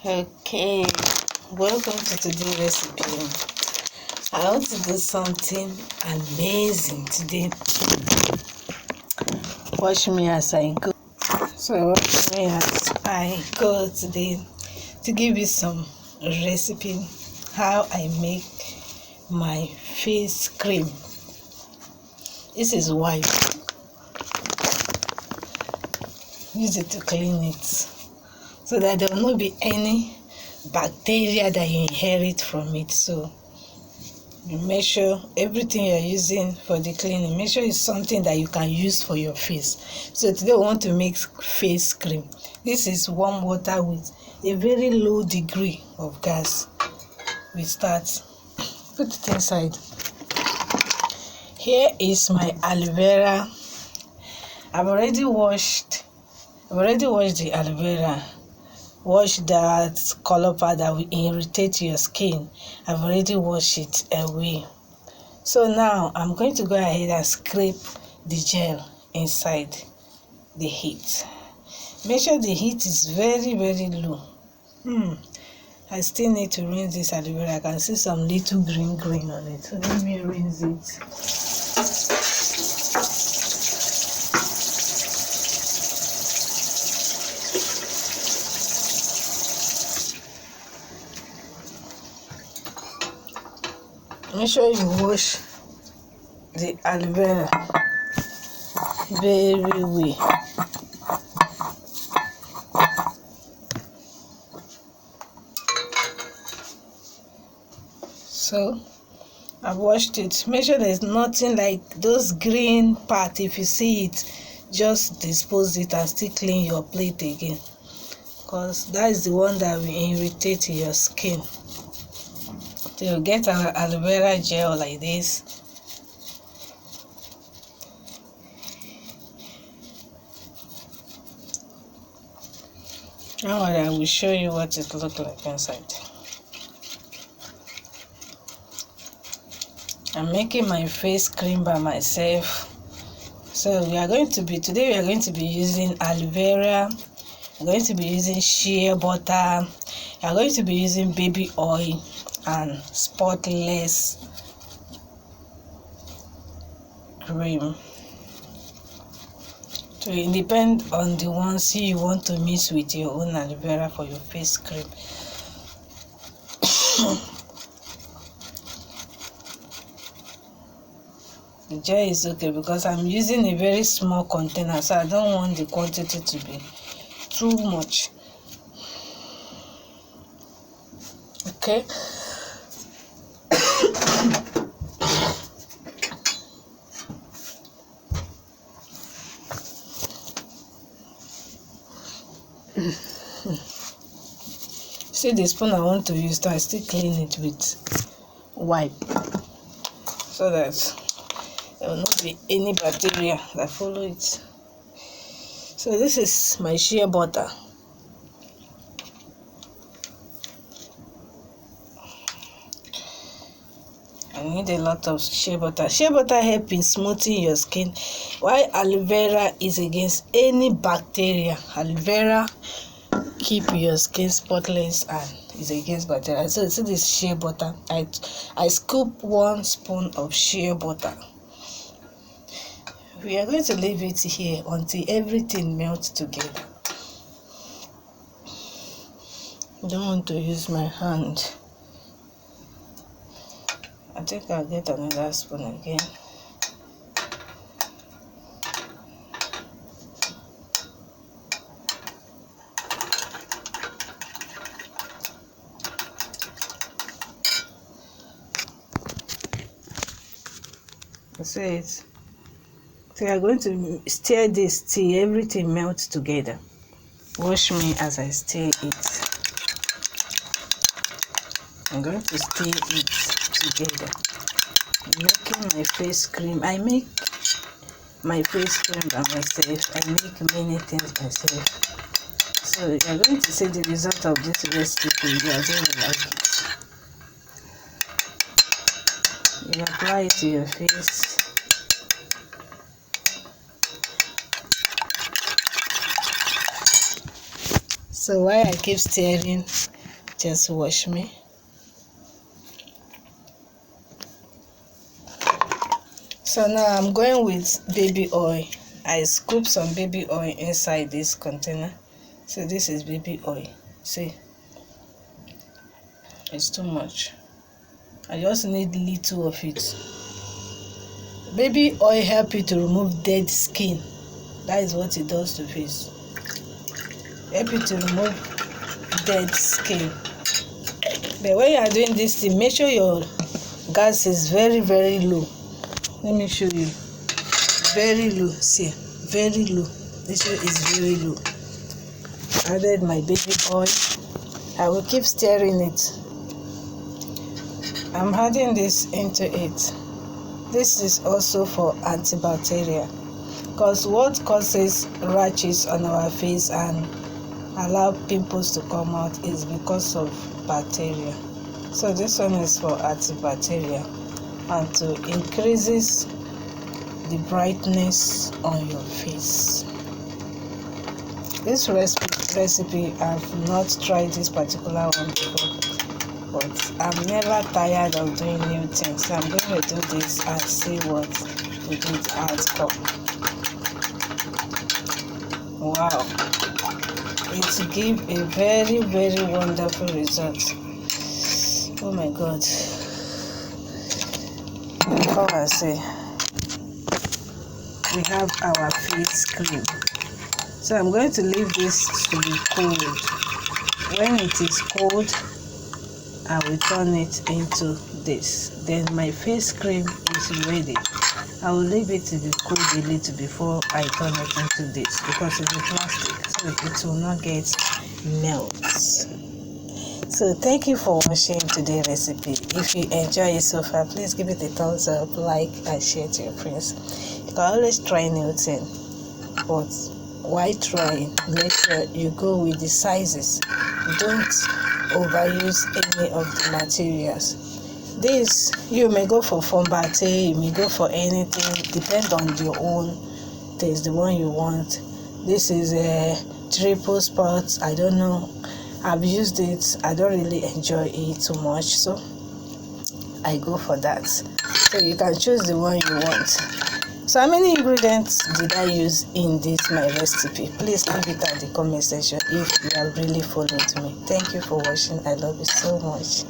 Okay, welcome to today's recipe. I want to do something amazing today. Watch me as I go. So watch me as I go today to give you some recipe how I make my face cream. This is white. Use it to clean it, so that there will not be any bacteria that you inherit from it. So you make sure everything you're using for the cleaning, make sure it's something that you can use for your face. So today we want to make face cream. This is warm water with a very low degree of gas. We start. Put it inside. Here is my aloe vera. I've already washed the aloe vera. Wash that color part that will irritate your skin. I've already washed it away. So now I'm going to go ahead and scrape the gel inside the heat. Make sure the heat is very, very low. I still need to rinse this aloe vera. I can see some little green on it. So let me rinse it. Make sure you wash the aloe vera very well. So I've washed it. Make sure there's nothing like those green part. If you see it, just dispose it and still clean your plate again, because that is the one that will irritate your skin. So you get our aloe vera gel like this. Now I will show you what it looks like inside. I'm making my face cream by myself. So today we are going to be using aloe vera. We're going to be using shea butter. We are going to be using baby oil and spotless cream. So it depends on the ones you want to mix with your own aloe vera for your face cream. The gel is okay because I'm using a very small container, so I don't want the quantity to be too much. Okay. See the spoon I want to use, I still clean it with wipe so that there will not be any bacteria that follow it. So this is my shea butter. I need a lot of shea butter. Shea butter helps in smoothing your skin, while aloe vera is against any bacteria. Aloe vera keep your skin spotless and is against bacteria. So see this shea butter. I scoop 1 spoon of shea butter. We are going to leave it here until everything melts together. I don't want to use my hand. I think I'll get another spoon again. That's it. So we are going to stir this till everything melts together. Watch me as I stir it. I'm going to stir it together. I'm making my face cream. I make my face cream by myself. I make many things myself. So you are going to see the result of this recipe. You are going to like it. You apply it to your face. So while I keep stirring, just wash me. So now I'm going with baby oil. I scoop some baby oil inside this container. So this is baby oil. See, it's too much. I just need little of it. Baby oil help you to remove dead skin. That is what it does to face. Help you to remove dead skin. But when you are doing this thing, make sure your gas is very, very low. Let me show you. Very low. See, very low. This one is very low. Added my baby oil. I will keep stirring it. I'm adding this into it. This is also for antibacterial, because what causes rashes on our face and allow pimples to come out is because of bacteria. So this one is for antibacterial and to increases the brightness on your face. This recipe I've not tried this particular one before, but I'm never tired of doing new things. So I'm going to do this and see what the outcome. Wow, it gives a very, very wonderful result. Oh my God. Come and see. We have our face cream. So I'm going to leave this to be cold. When it is cold, I will turn it into this. Then my face cream is ready. I will leave it to be cooled a little before I turn it into this, because it's a plastic, so it will not get melts. So thank you for watching today's recipe. If you enjoy it so far, please give it a thumbs up, like and share to your friends. You can always try new things, but while trying, make sure you go with the sizes. Don't overuse any of the materials. This, you may go for fombate, you may go for anything, depend on your own taste, the one you want. This is a triple spot. I don't know, I've used it, I don't really enjoy it too much, so I go for that. So you can choose the one you want. So how many ingredients did I use in this my recipe? Please leave it at the comment section if you are really following me. Thank you for watching. I love you so much.